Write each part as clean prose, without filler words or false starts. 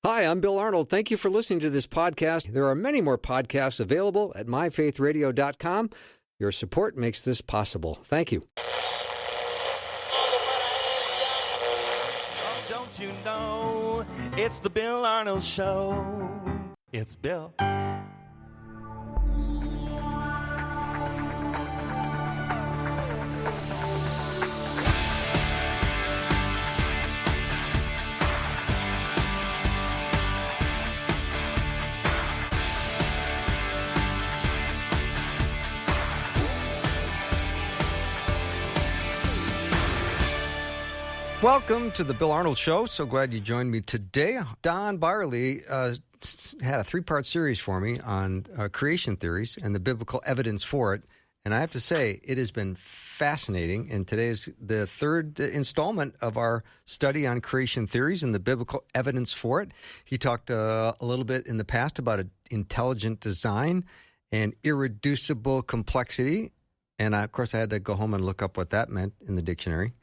Hi, I'm Bill Arnold. Thank you for listening to this podcast. There are many more podcasts available at myfaithradio.com. Your support makes this possible. Thank you. Oh, don't you know it's the Bill Arnold Show? It's Bill. Welcome to the Bill Arnold Show. So glad you joined me today. Don Bierle had a three-part series for me on creation theories and the biblical evidence for it. And I have to say, it has been fascinating. And today is the third installment of our study on creation theories and the biblical evidence for it. He talked a little bit in the past about intelligent design and irreducible complexity. And, of course, I had to go home and look up what that meant in the dictionary.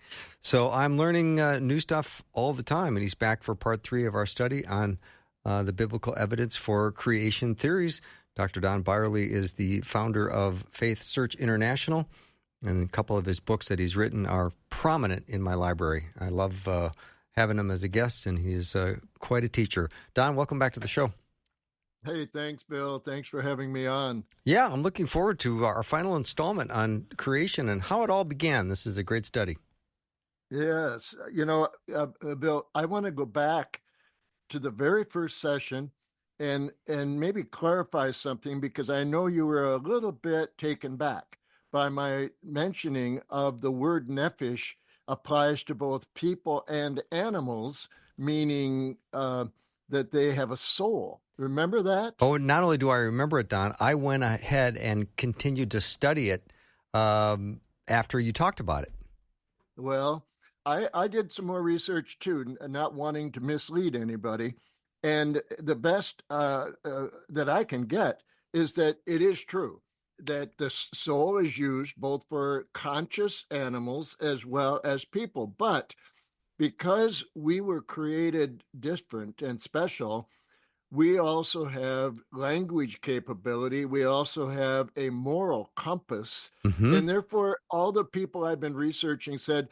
So I'm learning new stuff all the time. And he's back for part 3 of our study on the biblical evidence for creation theories. Dr. Don Bierle is the founder of Faith Search International. And a couple of his books that he's written are prominent in my library. I love having him as a guest, and he's quite a teacher. Don, welcome back to the show. Hey, thanks, Bill. Thanks for having me on. Yeah, I'm looking forward to our final installment on creation and how it all began. This is a great study. Yes. Bill, I want to go back to the very first session and maybe clarify something, because I know you were a little bit taken back by my mentioning of the word nephesh applies to both people and animals, meaning that they have a soul. Remember that? Oh, not only do I remember it, Don, I went ahead and continued to study it after you talked about it. Well, I did some more research too, not wanting to mislead anybody. And the best that I can get is that it is true that the soul is used both for conscious animals as well as people. But because we were created different and special, we also have language capability. We also have a moral compass. Mm-hmm. And therefore, all the people I've been researching said,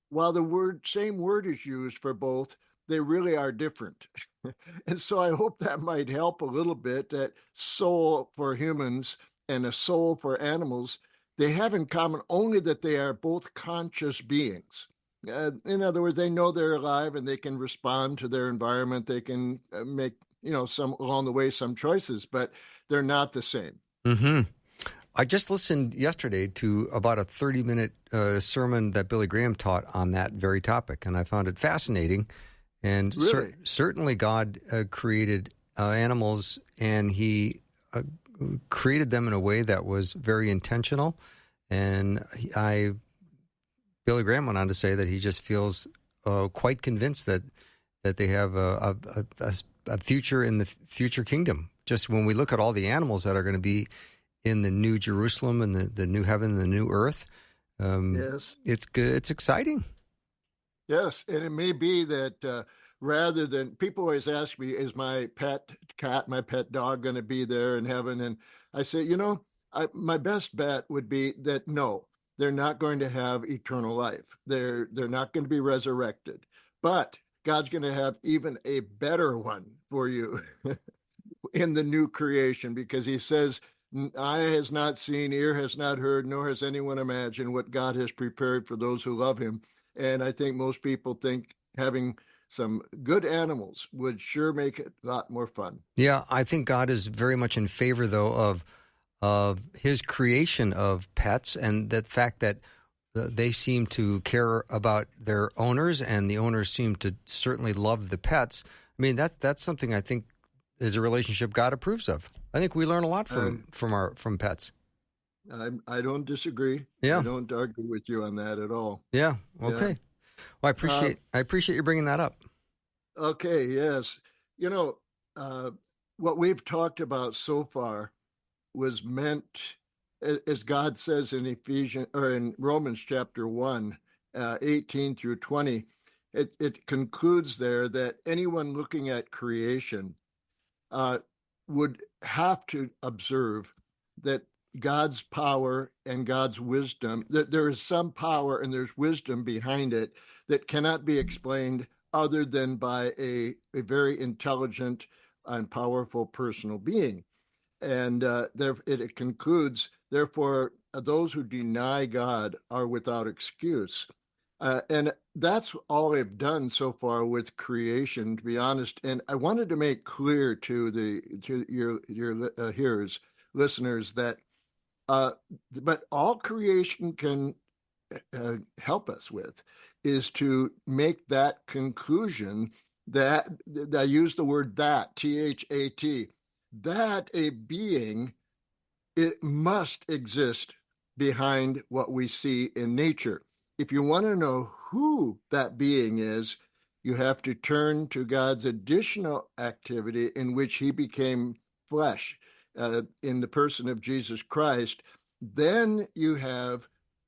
while the same word is used for both, they really are different. And so I hope that might help a little bit, that soul for humans and a soul for animals, they have in common only that they are both conscious beings. In other words, they know they're alive and they can respond to their environment. They can make, some along the way, some choices, but they're not the same. Mm-hmm. I just listened yesterday to about a 30-minute sermon that Billy Graham taught on that very topic, and I found it fascinating. And really? Certainly God created animals, and he created them in a way that was very intentional. And Billy Graham went on to say that he just feels quite convinced that they have a future in the future kingdom. Just when we look at all the animals that are going to be in the new Jerusalem and the new heaven and the new earth, yes, it's good. It's exciting. Yes, and it may be that rather than, people always ask me, is my pet cat, my pet dog going to be there in heaven? And I say, my best bet would be that no, they're not going to have eternal life. They're not going to be resurrected. But God's going to have even a better one for you in the new creation, because he says, eye has not seen, ear has not heard, nor has anyone imagined what God has prepared for those who love him. And I think most people think having some good animals would sure make it a lot more fun. Yeah, I think God is very much in favor, though, of his creation of pets, and the fact that they seem to care about their owners, and the owners seem to certainly love the pets. I mean, that's something I think is a relationship God approves of. I think we learn a lot from pets. I don't disagree. Yeah. I don't argue with you on that at all. Yeah. Okay. Yeah. Well, I appreciate you bringing that up. Okay. Yes. What we've talked about so far was meant, as God says in in Romans chapter 1, 18 through 20, it concludes there that anyone looking at creation uh, would have to observe that God's power and God's wisdom, that there is some power and there's wisdom behind it that cannot be explained other than by a very intelligent and powerful personal being. And there, it concludes, therefore, those who deny God are without excuse. And that's all I've done so far with creation, to be honest. And I wanted to make clear to your hearers, listeners, that but all creation can help us with is to make that conclusion that I use the word that, THAT, that a being, it must exist behind what we see in nature. If you want to know who that being is, you have to turn to God's additional activity in which he became flesh in the person of Jesus Christ. Then you have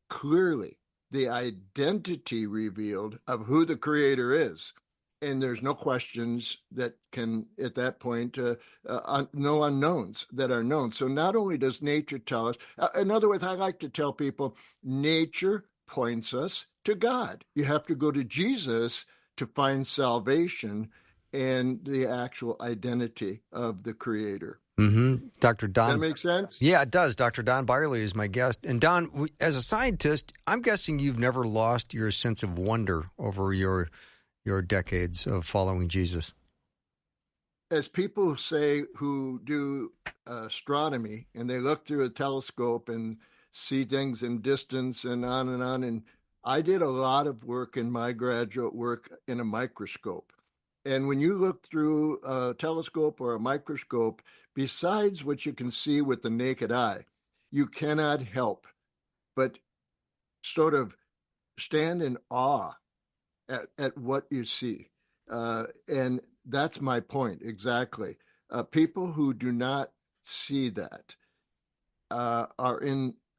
clearly the identity revealed of who the creator is. And there's no questions that can, at that point, no unknowns that are known. So not only does nature tell us, in other words, I like to tell people, nature points us to God. You have to go to Jesus to find salvation and the actual identity of the creator. Mm-hmm. Dr. Don. That makes sense? Yeah, it does. Dr. Don Bierle is my guest. And Don, as a scientist, I'm guessing you've never lost your sense of wonder over your decades of following Jesus. As people say who do astronomy and they look through a telescope and see things in distance and on, and I did a lot of work in my graduate work in a microscope. And when you look through a telescope or a microscope, besides what you can see with the naked eye, you cannot help but sort of stand in awe at what you see. And that's my point exactly. People who do not see that are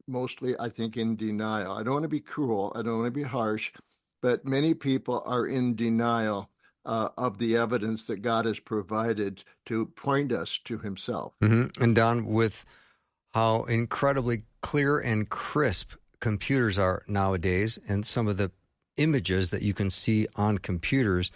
mostly, I think, in denial. I don't want to be cruel. I don't want to be harsh, but many people are in denial of the evidence that God has provided to point us to himself. Mm-hmm. And Don, with how incredibly clear and crisp computers are nowadays and some of the images that you can see on computers,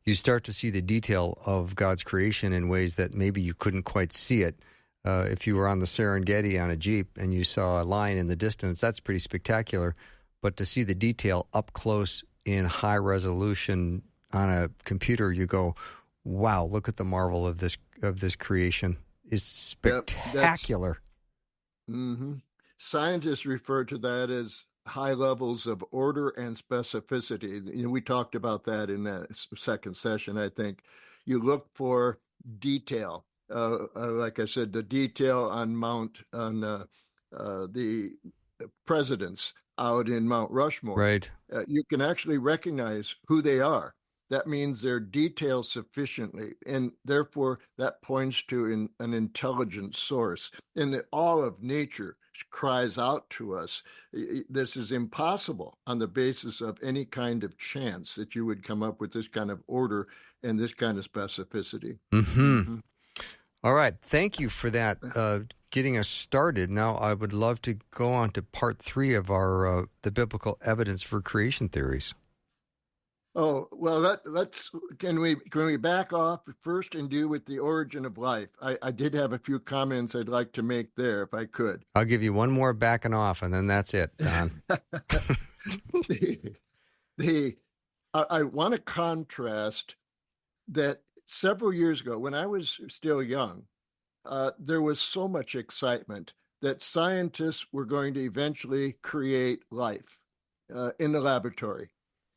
you start to see the detail of God's creation in ways that maybe you couldn't quite see it. If you were on the Serengeti on a Jeep and you saw a line in the distance, that's pretty spectacular. But to see the detail up close in high resolution on a computer, you go, wow, look at the marvel of this creation. It's spectacular. Mm-hmm. Scientists refer to that as high levels of order and specificity. You know, we talked about that in that second session, I think. You look for detail. Like I said, the detail on the presidents out in Mount Rushmore. Right. You can actually recognize who they are. That means they're detailed sufficiently, and therefore that points to an intelligent source. And all of nature cries out to us. This is impossible on the basis of any kind of chance that you would come up with this kind of order and this kind of specificity. Mm-hmm. Mm-hmm. All right. Thank you for that, getting us started. Now I would love to go on to part 3 of our the biblical evidence for creation theories. Oh, well, can we back off first and do with the origin of life? I did have a few comments I'd like to make there if I could. I'll give you one more backing off and then that's it, Don. I want to contrast that several years ago when I was still young, there was so much excitement that scientists were going to eventually create life in the laboratory.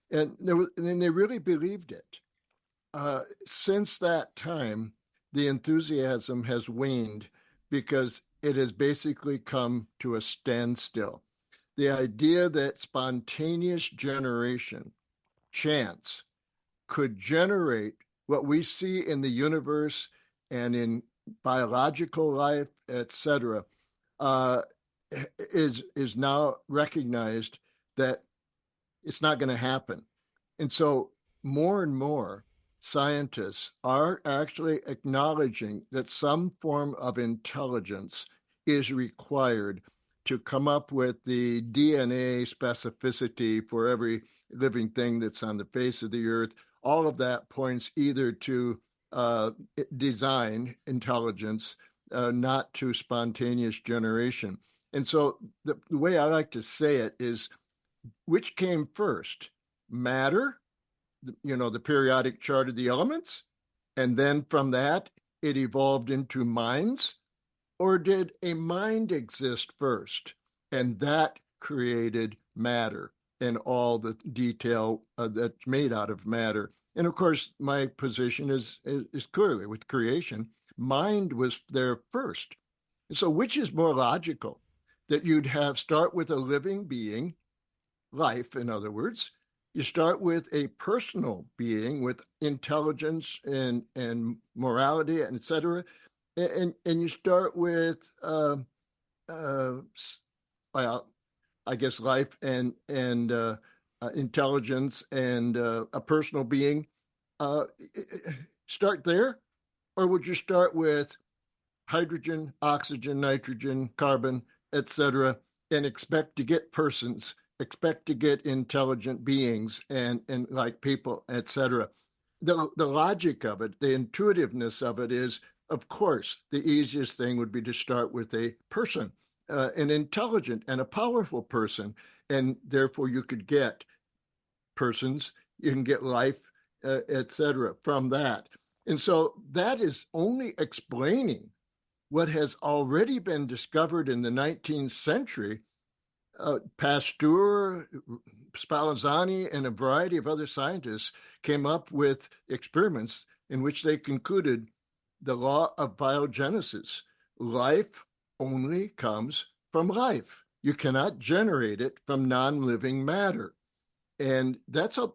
And they really believed it. Since that time, the enthusiasm has waned because it has basically come to a standstill. The idea that spontaneous generation, chance, could generate what we see in the universe and in biological life, etc., is now recognized that it's not going to happen. And so more and more scientists are actually acknowledging that some form of intelligence is required to come up with the DNA specificity for every living thing that's on the face of the earth. All of that points either to design intelligence, not to spontaneous generation. And so the way I like to say it is, which came first? Matter, the periodic chart of the elements, and then from that, it evolved into minds? Or did a mind exist first? And that created matter and all the detail that's made out of matter. And of course, my position is clearly with creation, mind was there first. And so which is more logical? That you'd have start with a living being, life, in other words. You start with a personal being with intelligence and morality, and et cetera. And you start with, well, I guess life and intelligence and a personal being. Start there, or would you start with hydrogen, oxygen, nitrogen, carbon, etc., and expect to get persons, expect to get intelligent beings and like people, etc.? The logic of it, the intuitiveness of it is, of course, the easiest thing would be to start with a person, an intelligent and a powerful person, and therefore you could get persons, you can get life, etc. from that. And so that is only explaining what has already been discovered in the 19th century. Pasteur, Spallanzani, and a variety of other scientists came up with experiments in which they concluded the law of biogenesis. Life only comes from life. You cannot generate it from non-living matter. And that's a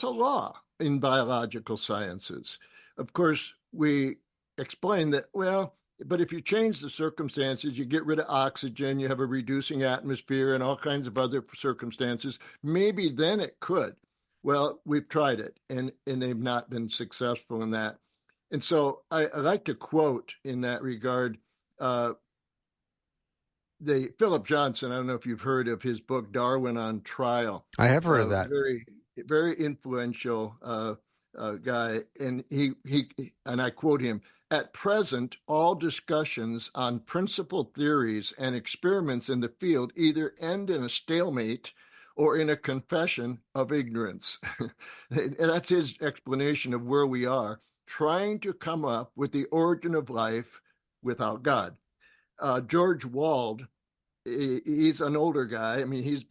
law in biological sciences. Of course, we explain that, well, but if you change the circumstances, you get rid of oxygen, you have a reducing atmosphere and all kinds of other circumstances, maybe then it could. Well, we've tried it, and they've not been successful in that. And so I like to quote in that regard the Philip Johnson. I don't know if you've heard of his book, Darwin on Trial. I have heard of that. Very, very influential guy. And he and I quote him, "At present, all discussions on principal theories and experiments in the field either end in a stalemate or in a confession of ignorance." That's his explanation of where we are, trying to come up with the origin of life without God. George Wald, he's an older guy. I mean, he's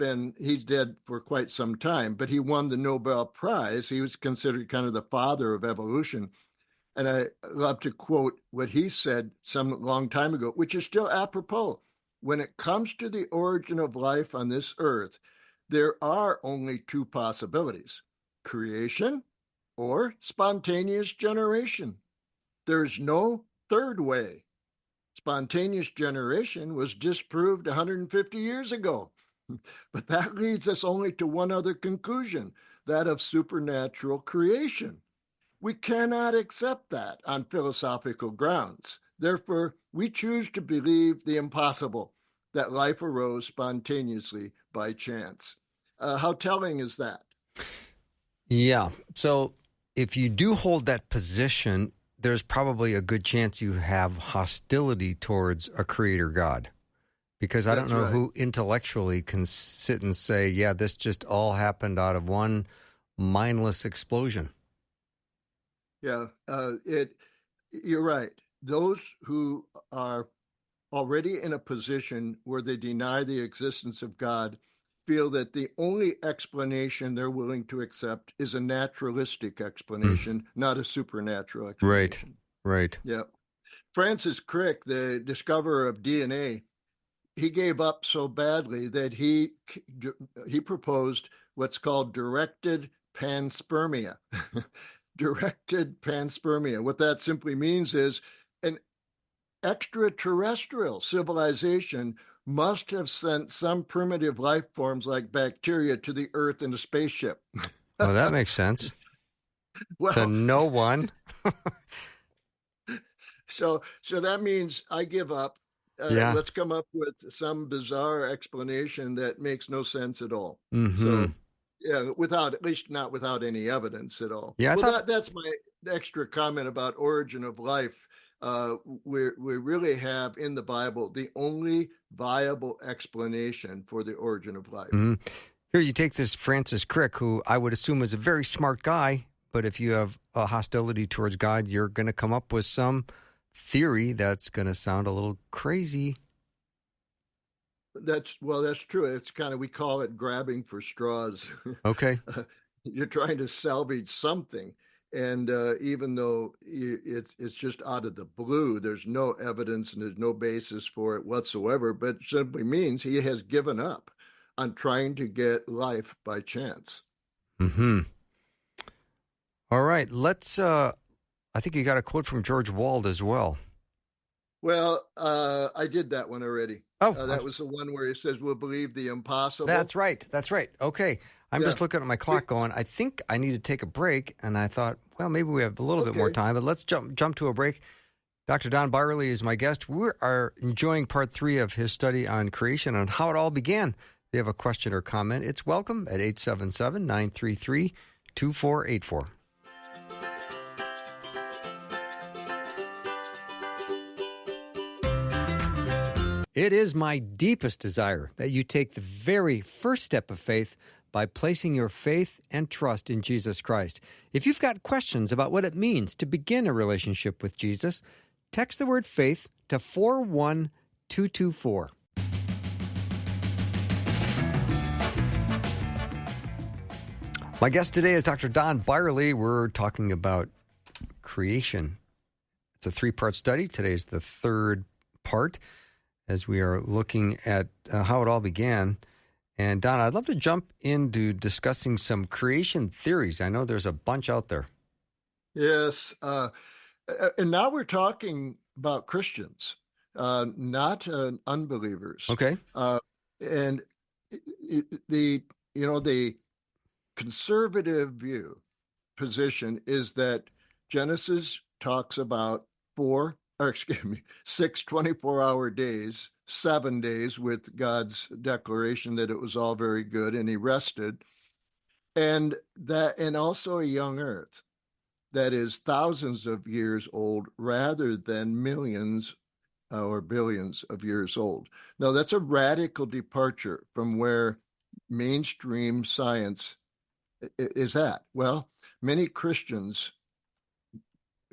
dead for quite some time, but he won the Nobel Prize. He was considered kind of the father of evolution. And I love to quote what he said some long time ago, which is still apropos. When it comes to the origin of life on this earth, there are only two possibilities: creation or spontaneous generation. There's no third way. Spontaneous generation was disproved 150 years ago. But that leads us only to one other conclusion, that of supernatural creation. We cannot accept that on philosophical grounds. Therefore, we choose to believe the impossible, that life arose spontaneously by chance. How telling is that? Yeah. So if you do hold that position, there's probably a good chance you have hostility towards a creator God. Because I don't know who intellectually can sit and say, yeah, this just all happened out of one mindless explosion. Yeah, you're right. Those who are already in a position where they deny the existence of God feel that the only explanation they're willing to accept is a naturalistic explanation, not a supernatural explanation. Right. Yeah. Francis Crick, the discoverer of DNA, he gave up so badly that he proposed what's called directed panspermia. Directed panspermia. What that simply means is an extraterrestrial civilization must have sent some primitive life forms like bacteria to the Earth in a spaceship. Oh, that makes sense. To Well, no one. so that means I give up. Yeah. Let's come up with some bizarre explanation that makes no sense at all. Mm-hmm. So, yeah, without at least not without any evidence at all. Yeah, I Well, thought that's my extra comment about origin of life. We really have in the Bible the only viable explanation for the origin of life. mhm. Here you take this Francis Crick, who I would assume is a very smart guy, but if you have a hostility towards God, you're going to come up with some theory that's going to sound a little crazy. That's true. It's kind of we call it grabbing for straws. Okay. You're trying to salvage something, and even though it's just out of the blue, there's no evidence and there's no basis for it whatsoever. But it simply means he has given up on trying to get life by chance. Mm-hmm. All right. I think you got a quote from George Wald as well. Well, I did that one already. Oh, That was the one where he says, "We'll believe the impossible." that's right. That's right. Okay. I'm Yeah. just looking at my clock going, I think I need to take a break. And I thought, well, maybe we have a little bit more Okay. time, but let's jump to a break. Dr. Don Bierle is my guest. We are enjoying part 3 of his study on creation and how it all began. If you have a question or comment, it's welcome at 877-933-2484. It is my deepest desire that you take the very first step of faith by placing your faith and trust in Jesus Christ. If you've got questions about what it means to begin a relationship with Jesus, text the word faith to 41224. My guest today is Dr. Don Bierle. We're talking about creation. It's a 3-part study. Today is the 3rd part as we are looking at how it all began. And Don, I'd love to jump into discussing some creation theories. I know there's a bunch out there. Yes. And now we're talking about Christians, not unbelievers. Okay. And the the conservative position is that Genesis talks about 6 24-hour days, 7 days with God's declaration that it was all very good and he rested, and also a young earth that is thousands of years old rather than millions or billions of years old. Now, that's a radical departure from where mainstream science is at. Well, many Christians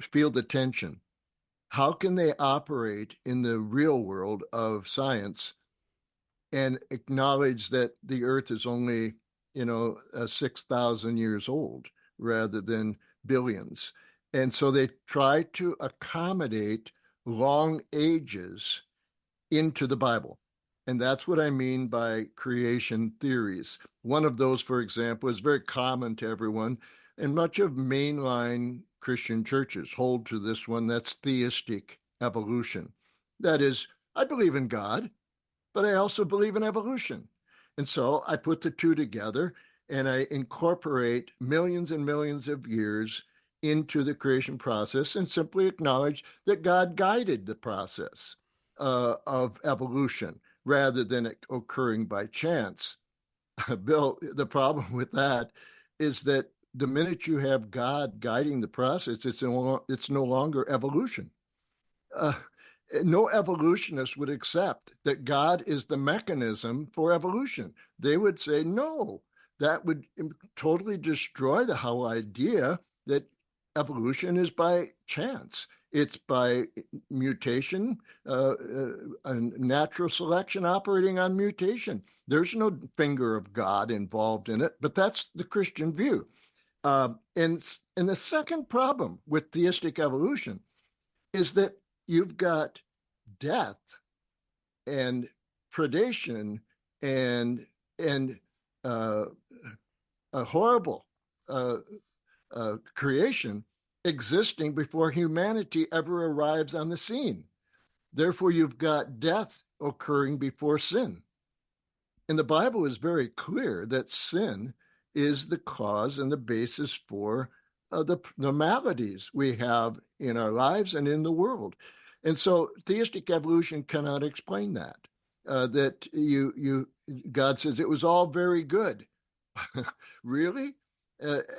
feel the tension. How can they operate in the real world of science and acknowledge that the earth is only, 6,000 years old rather than billions? And so they try to accommodate long ages into the Bible. And that's what I mean by creation theories. One of those, for example, is very common to everyone, and much of mainline Christian churches hold to this one. That's theistic evolution. That is, I believe in God, but I also believe in evolution. And so I put the two together and I incorporate millions and millions of years into the creation process and simply acknowledge that God guided the process of evolution rather than it occurring by chance. Bill, the problem with that is that the minute you have God guiding the process, it's no longer evolution. Uh, no evolutionist would accept that God is the mechanism for evolution. They would say, no, that would totally destroy the whole idea that evolution is by chance. It's by mutation, natural selection operating on mutation. There's no finger of God involved in it, but that's the Christian view. And the second problem with theistic evolution is that you've got death and predation and a horrible creation existing before humanity ever arrives on the scene. Therefore, you've got death occurring before sin. And the Bible is very clear that sin is the cause and the basis for the maladies we have in our lives and in the world. And so theistic evolution cannot explain that. That God says it was all very good. Really?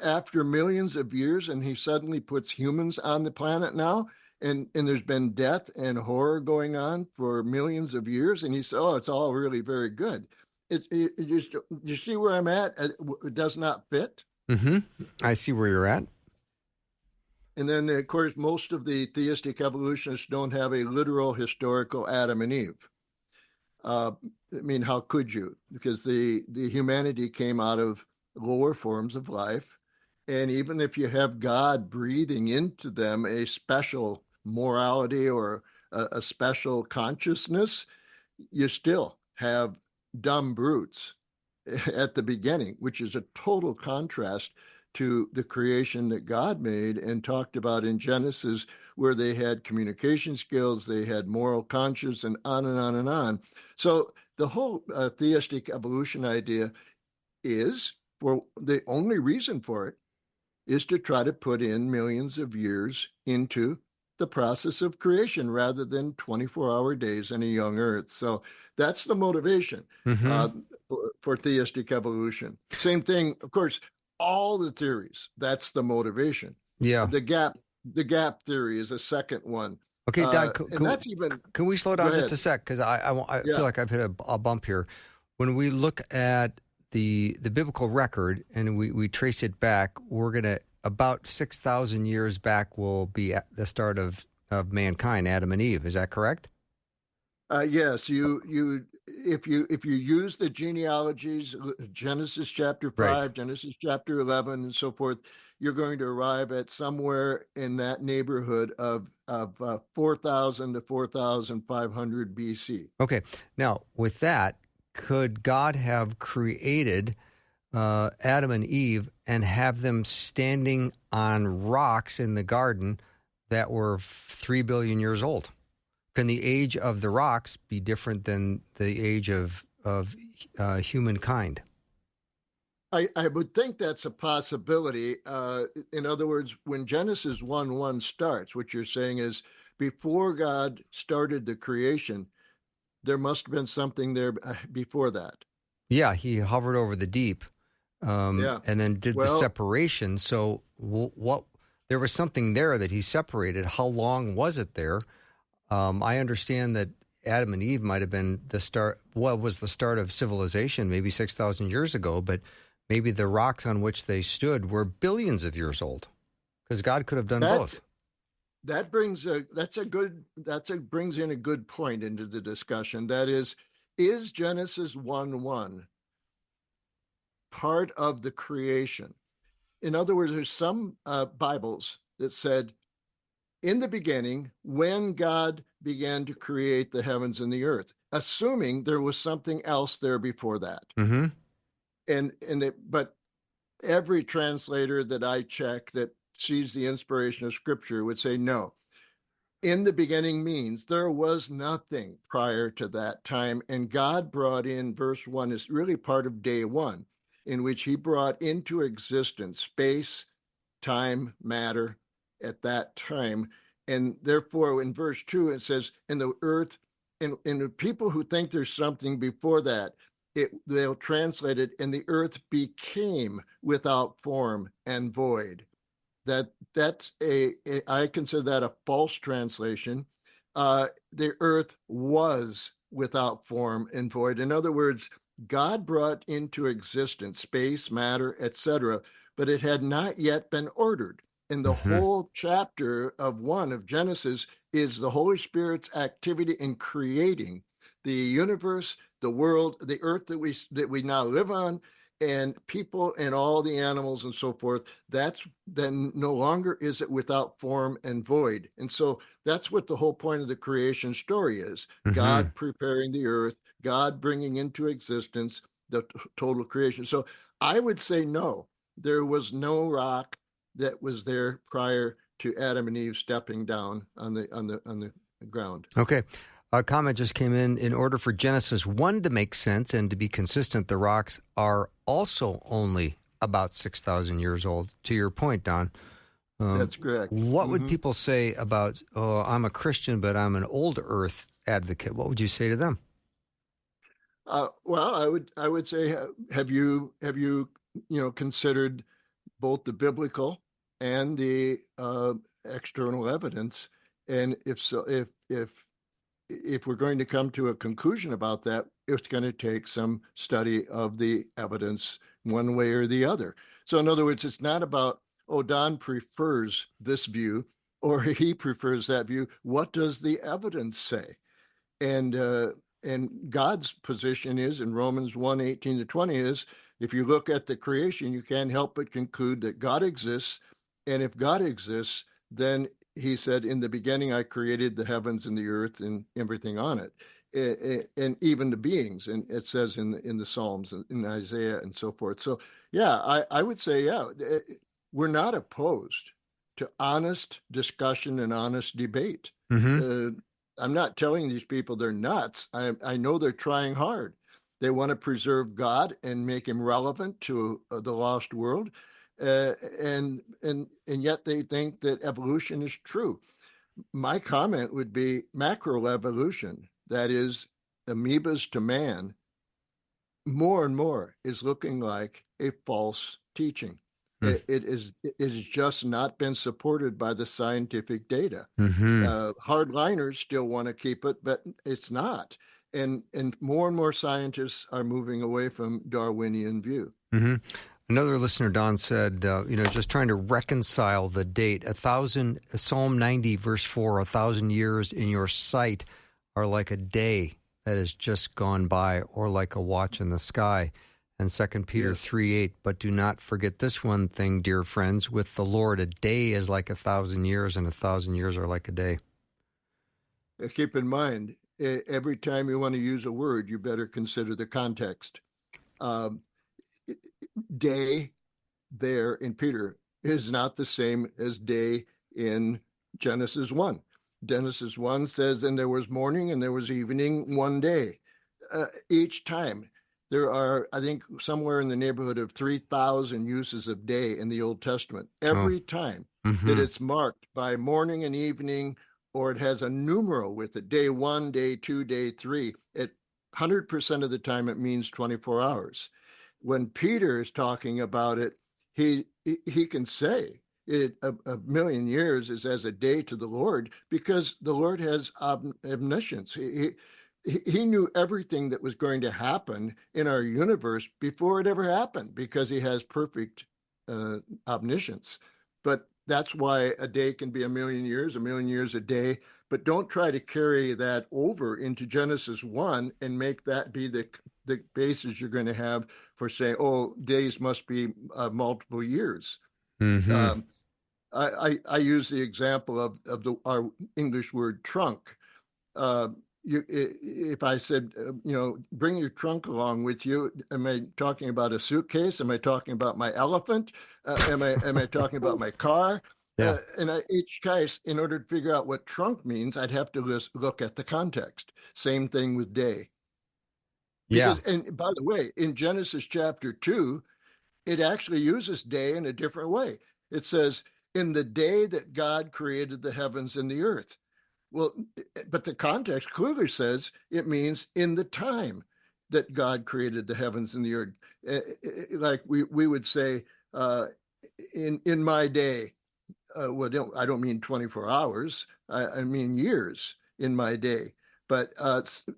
After millions of years, and he suddenly puts humans on the planet now, and there's been death and horror going on for millions of years, and he said, "Oh, it's all really very good." It just, you see where I'm at? It does not fit. Mm-hmm. I see where you're at. And then, of course, most of the theistic evolutionists don't have a literal historical Adam and Eve. I mean, how could you? Because the humanity came out of lower forms of life. And even if you have God breathing into them a special morality or a special consciousness, you still have dumb brutes at the beginning, which is a total contrast to the creation that God made and talked about in Genesis, where they had communication skills, they had moral conscience, and on and on and on. So the whole theistic evolution idea is, for the only reason for it is to try to put in millions of years into the process of creation rather than 24-hour days and a young earth. So that's the motivation for theistic evolution. Same thing, of course, all the theories, that's the motivation. Yeah. The gap theory is a second one. Okay, Don, can we slow down just a sec? Because I feel like I've hit a bump here. When we look at the biblical record and we trace it back, we're going to, about 6,000 years back will be at the start of mankind, Adam and Eve. Is that correct? Yes, if you use the genealogies, Genesis chapter 5, right, Genesis chapter 11, and so forth, you're going to arrive at somewhere in that neighborhood of 4,000 to 4,500 BC. Okay. Now, with that, could God have created Adam and Eve and have them standing on rocks in the garden that were 3 billion years old? Can the age of the rocks be different than the age of humankind? I would think that's a possibility. In other words, when Genesis 1:1 starts, what you're saying is before God started the creation, there must have been something there before that. Yeah, he hovered over the deep and then did the separation. So what? There was something there that he separated. How long was it there? I understand that Adam and Eve might have been the start. What was the start of civilization? Maybe 6,000 years ago, but maybe the rocks on which they stood were billions of years old, because God could have done both. That brings in a good point into the discussion. That is Genesis 1:1 part of the creation? In other words, there's some Bibles that said, in the beginning, when God began to create the heavens and the earth, assuming there was something else there before that. Mm-hmm. But every translator that I check that sees the inspiration of Scripture would say no. In the beginning means there was nothing prior to that time, and God brought in, verse 1 is really part of day one, in which he brought into existence space, time, matter, at that time. And therefore, in verse 2, it says, in the earth, and the people who think there's something before that, they'll translate it, and the earth became without form and void. That's I consider that a false translation. The earth was without form and void. In other words, God brought into existence space, matter, etc., but it had not yet been ordered. And the whole chapter of 1 of Genesis is the Holy Spirit's activity in creating the universe, the world, the earth that we now live on, and people and all the animals and so forth. That's then no longer is it without form and void. And so that's what the whole point of the creation story is. God preparing the earth, God bringing into existence the total creation. So I would say no, there was no rock that was there prior to Adam and Eve stepping down on the ground. Okay. A comment just came in. In order for Genesis 1 to make sense and to be consistent, the rocks are also only about 6,000 years old. To your point, Don, That's correct. What would people say about, oh, I'm a Christian, but I'm an old earth advocate? What would you say to them? Well, I would say, have you considered both the biblical and the external evidence? And if so, if we're going to come to a conclusion about that, it's going to take some study of the evidence one way or the other. So in other words, it's not about, oh, Don prefers this view or he prefers that view. What does the evidence say? And God's position is in Romans 1:18-20 is, if you look at the creation, you can't help but conclude that God exists. And if God exists, then he said, in the beginning, I created the heavens and the earth and everything on it, and even the beings. And it says in the Psalms, in Isaiah and so forth. So, yeah, I would say, we're not opposed to honest discussion and honest debate. I'm not telling these people they're nuts. I know they're trying hard. They want to preserve God and make him relevant to the lost world. And yet they think that evolution is true. My comment would be macroevolution, that is, amoebas to man, more and more is looking like a false teaching. It is just not been supported by the scientific data. Hardliners still want to keep it, but it's not. And more scientists are moving away from Darwinian view. Another listener, Don, said, just trying to reconcile the date. Psalm 90, verse 4, 1,000 years in your sight are like a day that has just gone by, or like a watch in the sky. And 2 Peter 3:8, but do not forget this one thing, dear friends, with the Lord, a day is like 1,000 years, and 1,000 years are like a day. Keep in mind, every time you want to use a word, you better consider the context. Day there in Peter is not the same as day in Genesis 1. Genesis 1 says, and there was morning and there was evening one day. Each time. There are, I think, somewhere in the neighborhood of 3,000 uses of day in the Old Testament. Every time that it's marked by morning and evening, or it has a numeral with it, day 1, day 2, day 3, 100% of the time it means 24 hours. When Peter is talking about it, he can say a million years is as a day to the Lord, because the Lord has omniscience. He knew everything that was going to happen in our universe before it ever happened, because he has perfect omniscience. But that's why a day can be a million years a day. But don't try to carry that over into Genesis 1 and make that be the basis you're going to have for saying, oh, days must be multiple years. I use the example of our English word trunk. If I said, bring your trunk along with you, am I talking about a suitcase? Am I talking about my elephant? Am I talking about my car? Yeah. Each case, in order to figure out what trunk means, I'd have to look at the context. Same thing with day. And by the way, in Genesis chapter 2, it actually uses day in a different way. It says, in the day that God created the heavens and the earth. Well, but the context clearly says it means in the time that God created the heavens and the earth. Like we would say, in my day. Well, I don't mean 24 hours. I mean years in my day. But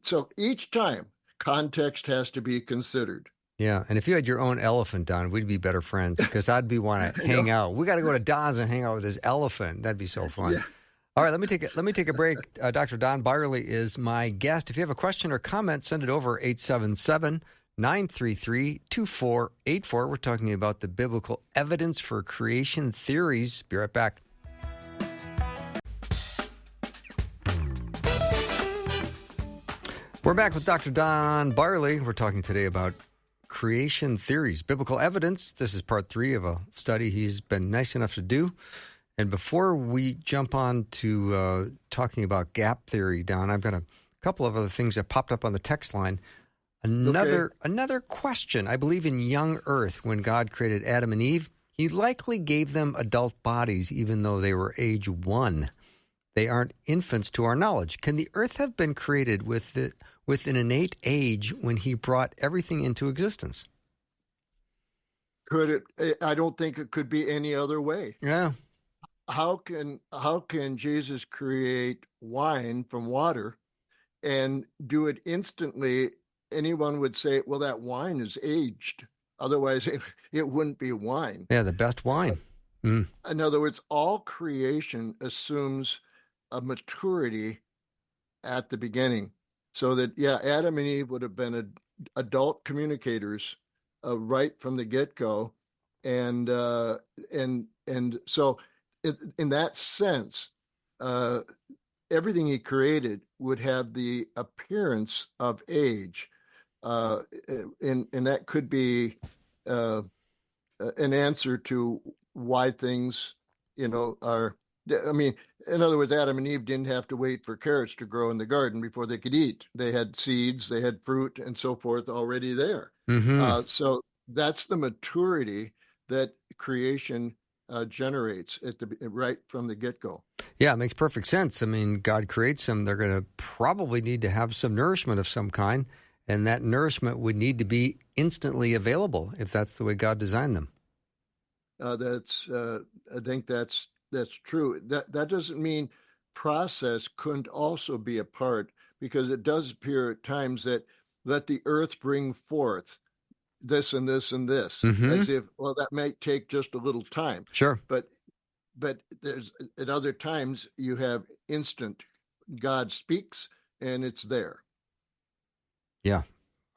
so each time, context has to be considered. Yeah, and if you had your own elephant, Don, we'd be better friends, because I'd want to hang out. We got to go to Don's and hang out with his elephant. That'd be so fun. Yeah. All right, let me take a break. Dr. Don Bierle is my guest. If you have a question or comment, send it over 877-933-2484. We're talking about the biblical evidence for creation theories. Be right back. We're back with Dr. Don Bierle. We're talking today about creation theories, biblical evidence. This is part 3 of a study he's been nice enough to do. And before we jump on to talking about gap theory, Don, I've got a couple of other things that popped up on the text line. Another question. I believe in young earth. When God created Adam and Eve, He likely gave them adult bodies even though they were age 1. They aren't infants to our knowledge. Can the earth have been created with an innate age when he brought everything into existence? Could it? I don't think it could be any other way. Yeah. How can Jesus create wine from water and do it instantly? Anyone would say, well, that wine is aged. Otherwise, it wouldn't be wine. Yeah, the best wine. Mm. In other words, all creation assumes a maturity at the beginning. So that, yeah, Adam and Eve would have been adult communicators right from the get-go. And so in that sense, everything he created would have the appearance of age. And that could be an answer to why things, are. I mean, in other words, Adam and Eve didn't have to wait for carrots to grow in the garden before they could eat. They had seeds, they had fruit, and so forth already there. Mm-hmm. So that's the maturity that creation generates right from the get-go. Yeah, it makes perfect sense. I mean, God creates them. They're going to probably need to have some nourishment of some kind, and that nourishment would need to be instantly available if that's the way God designed them. I think that's true. That doesn't mean process couldn't also be a part, because it does appear at times that let the earth bring forth this and this and this, as if, well, that might take just a little time. Sure. But there's at other times you have instant. God speaks and it's there. Yeah.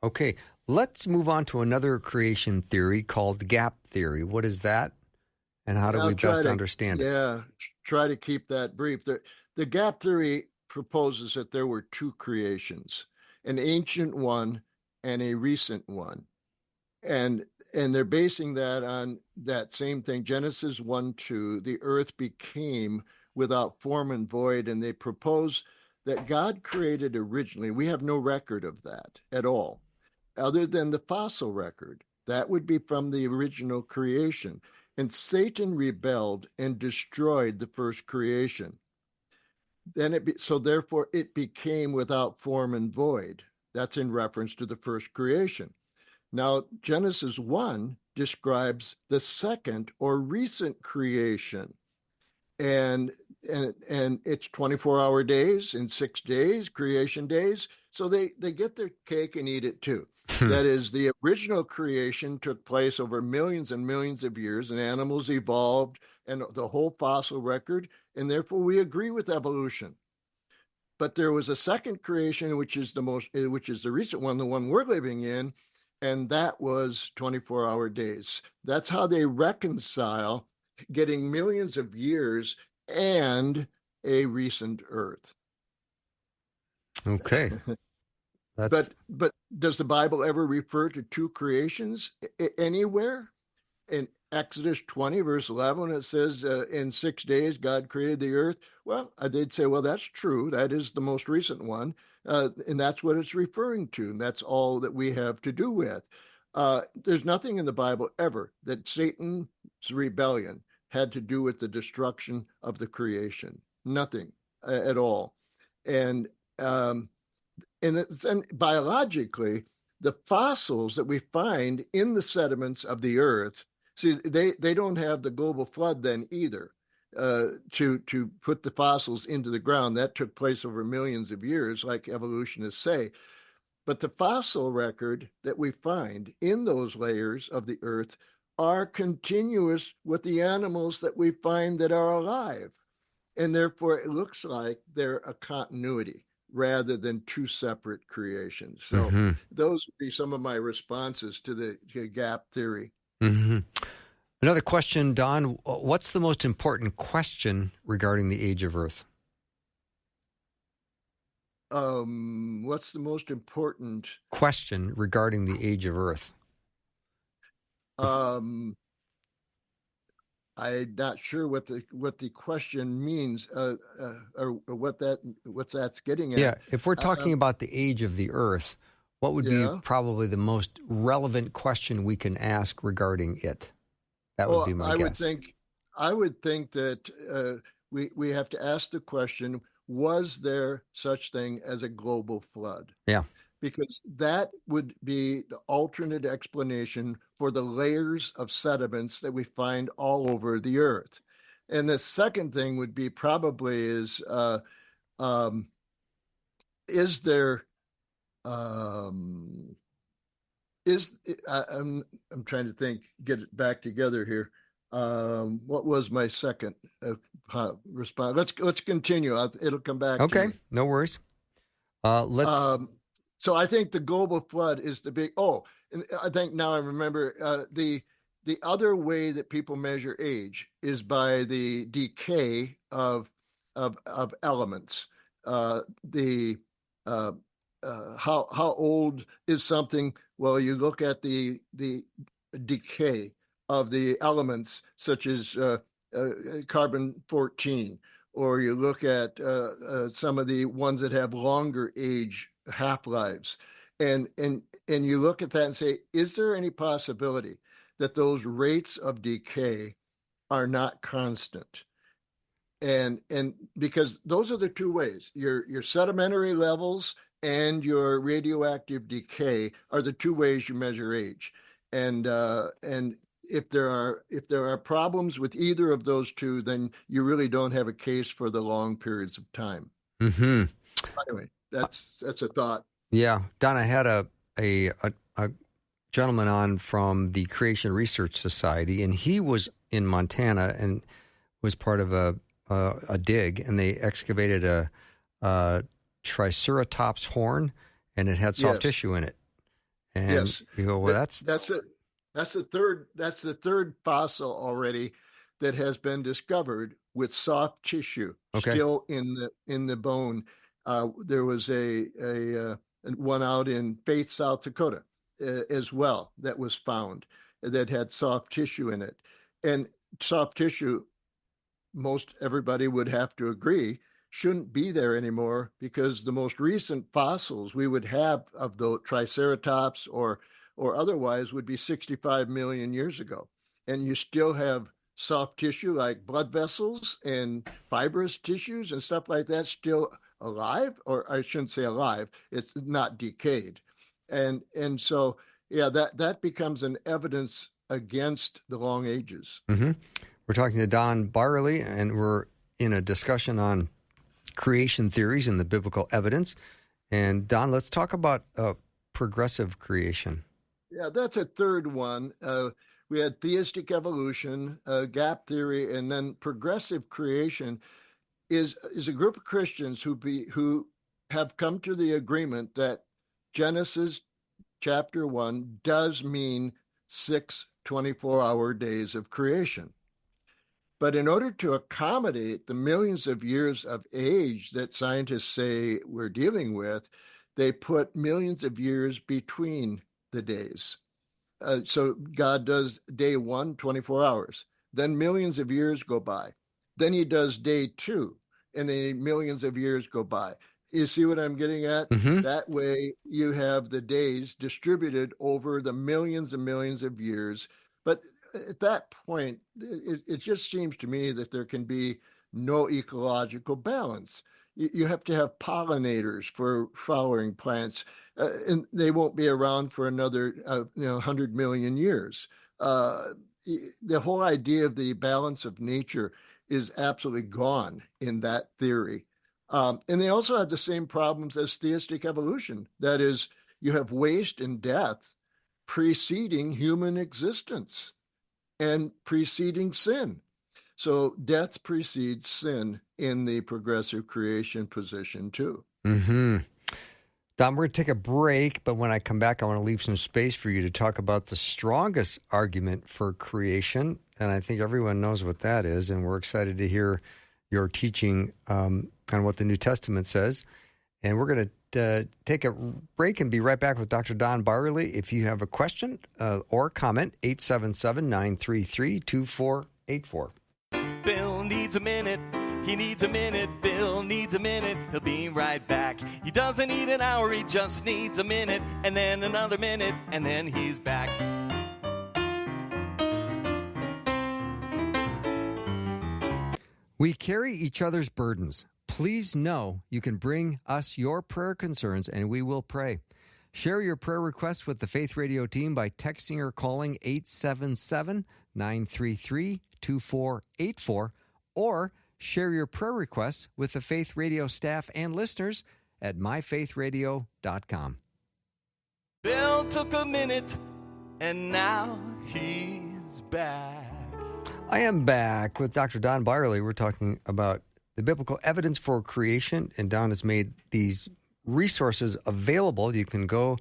Okay. Let's move on to another creation theory called gap theory. What is that? And how do we best understand it? Yeah, try to keep that brief. The gap theory proposes that there were two creations, an ancient one and a recent one. And they're basing that on that same thing. Genesis 1:2, the earth became without form and void, and they propose that God created originally. We have no record of that at all, other than the fossil record. That would be from the original creation. And Satan rebelled and destroyed the first creation. So therefore it became without form and void. That's in reference to the first creation. Now, Genesis 1 describes the second or recent creation. And it's 24-hour days in 6 days, creation days. So they get their cake and eat it too. That is, the original creation took place over millions and millions of years, and animals evolved, and the whole fossil record, and therefore we agree with evolution. But there was a second creation, which is the recent one, the one we're living in, and that was 24-hour days. That's how they reconcile getting millions of years and a recent Earth. Okay. But does the Bible ever refer to two creations anywhere? In Exodus 20, verse 11, it says, in 6 days God created the earth. Well, they'd say, well, that's true. That is the most recent one. And that's what it's referring to. And that's all that we have to do with. There's nothing in the Bible ever that Satan's rebellion had to do with the destruction of the creation. Nothing at all. And biologically, the fossils that we find in the sediments of the earth, see, they don't have the global flood then either, to put the fossils into the ground. That took place over millions of years, like evolutionists say. But the fossil record that we find in those layers of the earth are continuous with the animals that we find that are alive. And therefore, it looks like they're a continuity rather than two separate creations. So those would be some of my responses to the gap theory. Mm-hmm. Another question, Don, what's the most important question regarding the age of Earth? What's the most important question regarding the age of Earth? I'm not sure what the question means, or what that's getting at. Yeah, if we're talking about the age of the Earth, what would be probably the most relevant question we can ask regarding it? That would be my guess. I would think that we have to ask the question: was there such thing as a global flood? Yeah. Because that would be the alternate explanation for the layers of sediments that we find all over the earth. And the second thing would be probably um, is there um, I'm trying to think, get it back together here. What was my second response? Let's continue. It'll come back to Okay, me. no worries. Let's. So I think the global flood is the big. Oh, and I think now I remember the other way that people measure age is by the decay of elements. The how old is something? Well, you look at the decay of the elements, such as carbon 14, or you look at some of the ones that have longer age half lives, and you look at that and say, is there any possibility that those rates of decay are not constant? And because those are the two ways, your sedimentary levels and your radioactive decay are the two ways you measure age. And if there are problems with either of those two, then you really don't have a case for the long periods of time. Mm-hmm. Anyway, that's a thought. Yeah, Don, I had a gentleman on from the Creation Research Society, and he was in Montana and was part of a dig, and they excavated a Triceratops horn, and it had soft tissue in it. And you go, well, that's it. That's the third fossil already that has been discovered with soft tissue still in the bone. There was a one out in Faith, South Dakota, as well, that was found that had soft tissue in it. And soft tissue, most everybody would have to agree, shouldn't be there anymore, because the most recent fossils we would have of the Triceratops or otherwise would be 65 million years ago. And you still have soft tissue like blood vessels and fibrous tissues and stuff like that still alive, or I shouldn't say alive, it's not decayed. And so, yeah, that becomes an evidence against the long ages. Mm-hmm. We're talking to Don Bierle, and we're in a discussion on creation theories and the biblical evidence. And Don, let's talk about progressive creation. Yeah, that's a third one. We had theistic evolution, gap theory, and then progressive creation is a group of Christians who have come to the agreement that Genesis chapter 1 does mean 6 24-hour days of creation. But in order to accommodate the millions of years of age that scientists say we're dealing with, they put millions of years between the days. So God does day 1, 24 hours. Then millions of years go by. Then he does day 2, and then millions of years go by. You see what I'm getting at? Mm-hmm. That way you have the days distributed over the millions and millions of years. But at that point, it just seems to me that there can be no ecological balance. You have to have pollinators for flowering plants, and they won't be around for another 100 million years. The whole idea of the balance of nature is absolutely gone in that theory. And they also have the same problems as theistic evolution. That is, you have waste and death preceding human existence and preceding sin. So death precedes sin in the progressive creation position too. Mm-hmm. Don, we're going to take a break, but when I come back, I want to leave some space for you to talk about the strongest argument for creation, and I think everyone knows what that is, and we're excited to hear your teaching on what the New Testament says. And we're going to take a break and be right back with Dr. Don Bierle. If you have a question or comment, 877-933-2484. Bill needs a minute. He needs a minute. Bill needs a minute. He'll be right back. He doesn't need an hour. He just needs a minute. And then another minute. And then he's back. We carry each other's burdens. Please know you can bring us your prayer concerns and we will pray. Share your prayer requests with the Faith Radio team by texting or calling 877-933-2484 or share your prayer requests with the Faith Radio staff and listeners at myfaithradio.com. Bill took a minute, and now he's back. I am back with Dr. Don Bierle. We're talking about the biblical evidence for creation, and Don has made these resources available. You can go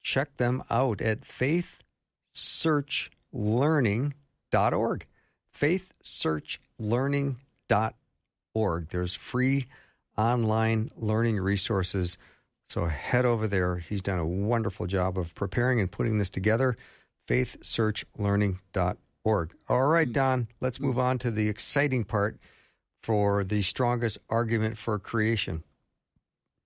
check them out at faithsearchlearning.org. faithsearchlearning.org. There's free online learning resources, so head over there. He's done a wonderful job of preparing and putting this together. faithsearchlearning.org. All right, Don, let's move on to the exciting part for the strongest argument for creation.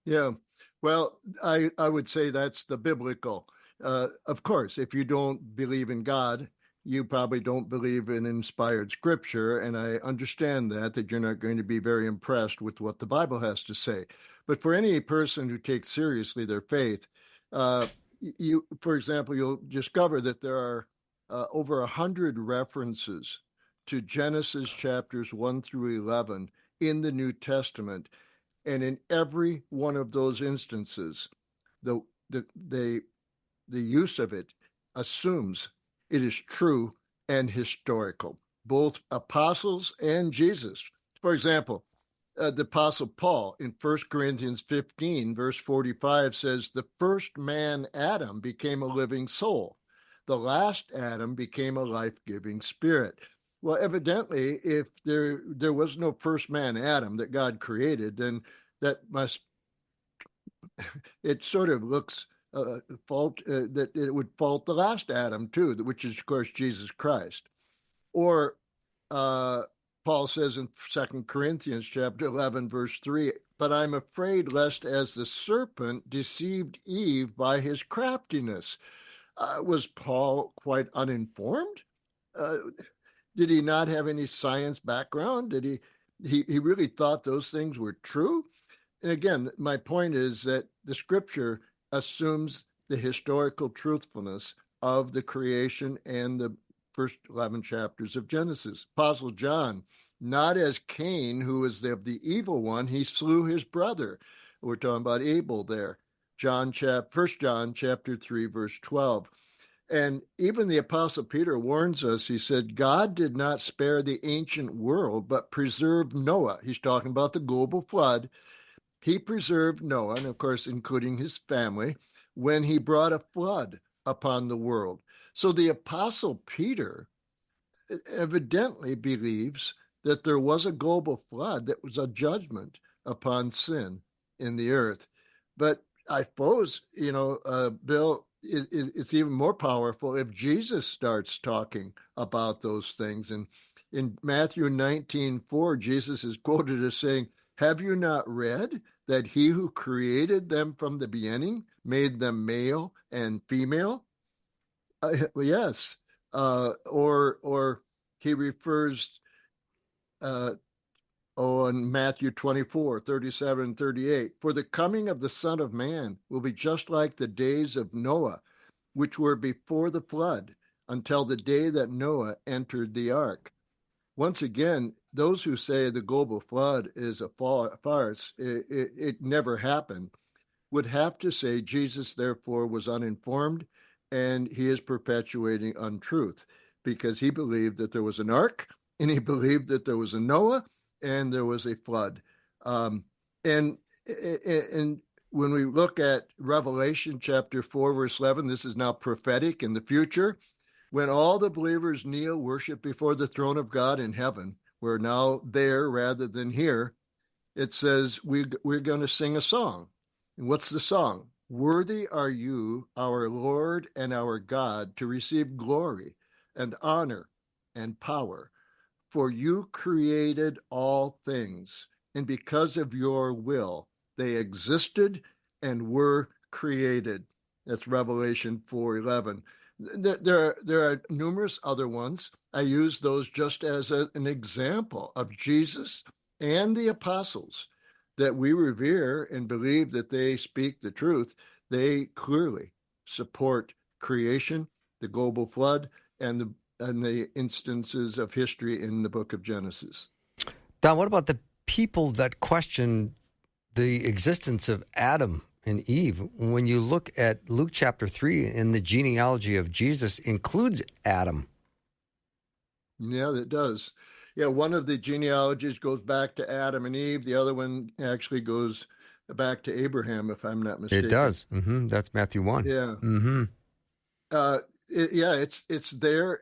Yeah, well, I would say that's the biblical. Of course, if you don't believe in God, you probably don't believe in inspired scripture, and I understand that you're not going to be very impressed with what the Bible has to say. But for any person who takes seriously their faith, for example, you'll discover that there are over 100 references to Genesis chapters 1 through 11 in the New Testament. And in every one of those instances, the use of it assumes it is true and historical, both apostles and Jesus. For example, the Apostle Paul in 1 Corinthians 15, verse 45 says, the first man, Adam, became a living soul. The last Adam became a life-giving spirit. Well, evidently, if there was no first man, Adam, that God created, then it sort of looks that it would fault the last Adam too, which is, of course, Jesus Christ. Or Paul says in 2 Corinthians chapter 11, verse 3, but I'm afraid lest as the serpent deceived Eve by his craftiness. Was Paul quite uninformed? Did he not have any science background? Did he really thought those things were true? And again, my point is that the scripture assumes the historical truthfulness of the creation and the first 11 chapters of Genesis. Apostle John, not as Cain, who was of the evil one, he slew his brother. We're talking about Abel there. 1 John chapter 3, verse 12. And even the Apostle Peter warns us, he said, God did not spare the ancient world, but preserved Noah. He's talking about the global flood. He preserved Noah, and of course, including his family, when he brought a flood upon the world. So the Apostle Peter evidently believes that there was a global flood that was a judgment upon sin in the earth. But I suppose, Bill, it's even more powerful if Jesus starts talking about those things. And in Matthew 19:4, Jesus is quoted as saying, have you not read that he who created them from the beginning made them male and female? Yes. Or he refers in Matthew 24:37, 38, for the coming of the Son of Man will be just like the days of Noah, which were before the flood, until the day that Noah entered the ark. Once again, those who say the global flood is a farce, it never happened, would have to say Jesus, therefore, was uninformed, and he is perpetuating untruth, because he believed that there was an ark, and he believed that there was a Noah, and there was a flood. And when we look at Revelation chapter 4, verse 11, this is now prophetic in the future. When all the believers kneel, worship before the throne of God in heaven, we're now there rather than here. It says we're going to sing a song. And what's the song? Worthy are you, our Lord and our God, to receive glory and honor and power. For you created all things, and because of your will, they existed and were created. That's Revelation 4:11. There are numerous other ones. I use those just as an example of Jesus and the apostles that we revere and believe that they speak the truth, they clearly support creation, the global flood, and the instances of history in the book of Genesis. Don, what about the people that question the existence of Adam and Eve? When you look at Luke chapter 3, and the genealogy of Jesus includes Adam. Yeah, it does. Yeah, one of the genealogies goes back to Adam and Eve. The other one actually goes back to Abraham, if I'm not mistaken. It does. Mm-hmm. That's Matthew 1. Yeah. Mm-hmm. It's there.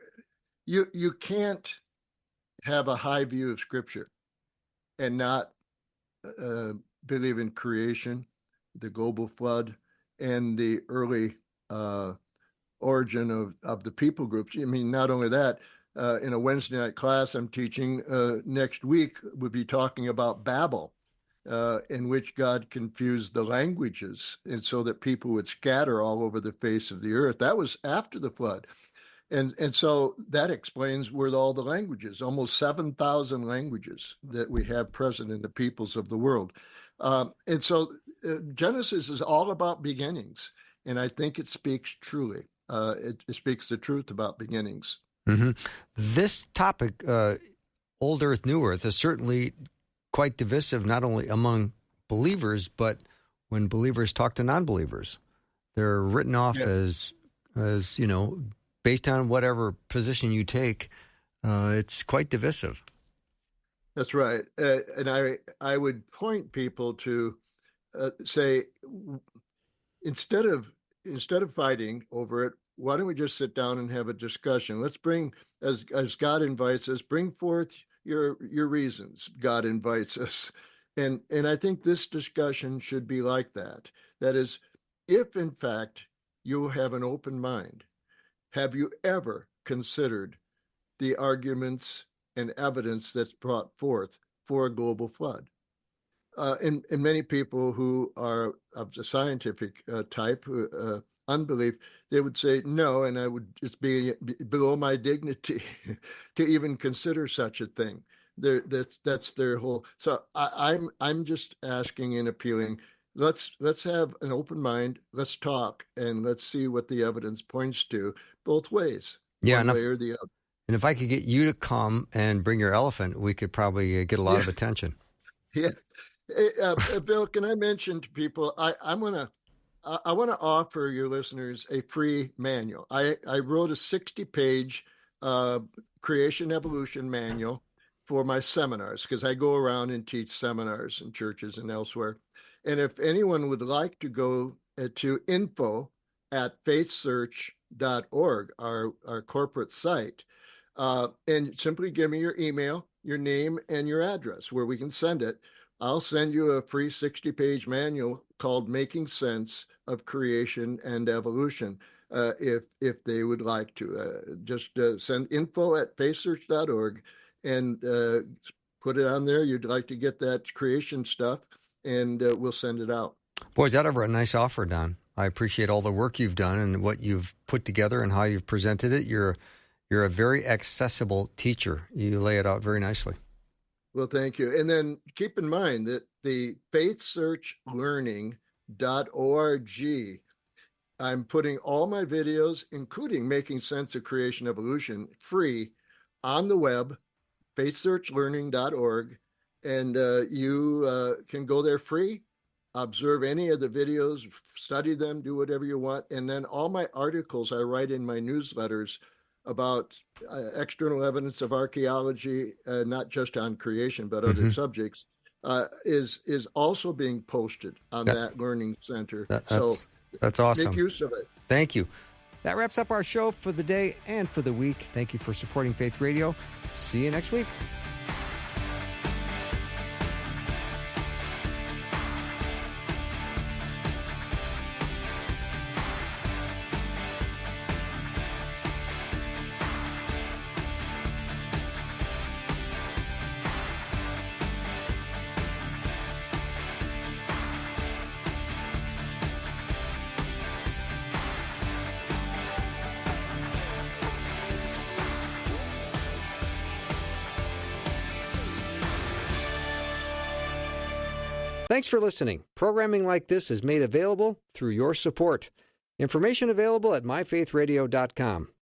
You can't have a high view of Scripture and not believe in creation, the global flood, and the early origin of the people groups. I mean, not only that, in a Wednesday night class I'm teaching next week, we'll be talking about Babel, in which God confused the languages, and so that people would scatter all over the face of the earth. That was after the flood. And so that explains where all the languages, almost 7,000 languages that we have present in the peoples of the world. And so Genesis is all about beginnings. And I think it speaks truly. It speaks the truth about beginnings. Mm-hmm. This topic, Old Earth, New Earth, is certainly quite divisive, not only among believers, but when believers talk to non-believers. They're written off as based on whatever position you take. It's quite divisive. That's right. And I would point people to say, instead of fighting over it, why don't we just sit down and have a discussion? Let's bring, as God invites us, bring forth your reasons. God invites us. And I think this discussion should be like that. That is, if in fact you have an open mind, have you ever considered the arguments and evidence that's brought forth for a global flood? And many people who are of the scientific type, unbelief, they would say no, and I would just be below my dignity to even consider such a thing. That's their whole. So I'm just asking and appealing. Let's have an open mind. Let's talk and let's see what the evidence points to both ways. Yeah, one way or the other. And if I could get you to come and bring your elephant, we could probably get a lot of attention. Yeah. Bill, can I mention to people, I want to offer your listeners a free manual. I wrote a 60-page creation evolution manual for my seminars, because I go around and teach seminars in churches and elsewhere. And if anyone would like to go to info@faithsearch.org, our corporate site, and simply give me your email, your name, and your address where we can send it, I'll send you a free 60-page manual called Making Sense of Creation and Evolution, if they would like to. Just send info@faithsearch.org and put it on there. You'd like to get that creation stuff, and we'll send it out. Boy, is that ever a nice offer, Don. I appreciate all the work you've done and what you've put together and how you've presented it. You're a very accessible teacher. You lay it out very nicely. Well, thank you. And then keep in mind that the faithsearchlearning.org, I'm putting all my videos, including Making Sense of Creation Evolution, free on the web, faithsearchlearning.org. And you can go there free, observe any of the videos, study them, do whatever you want. And then all my articles I write in my newsletters about external evidence of archaeology, not just on creation, but other subjects, is also being posted on that learning center. That's awesome. Make use of it. Thank you. That wraps up our show for the day and for the week. Thank you for supporting Faith Radio. See you next week. Thanks for listening. Programming like this is made available through your support. Information available at myfaithradio.com.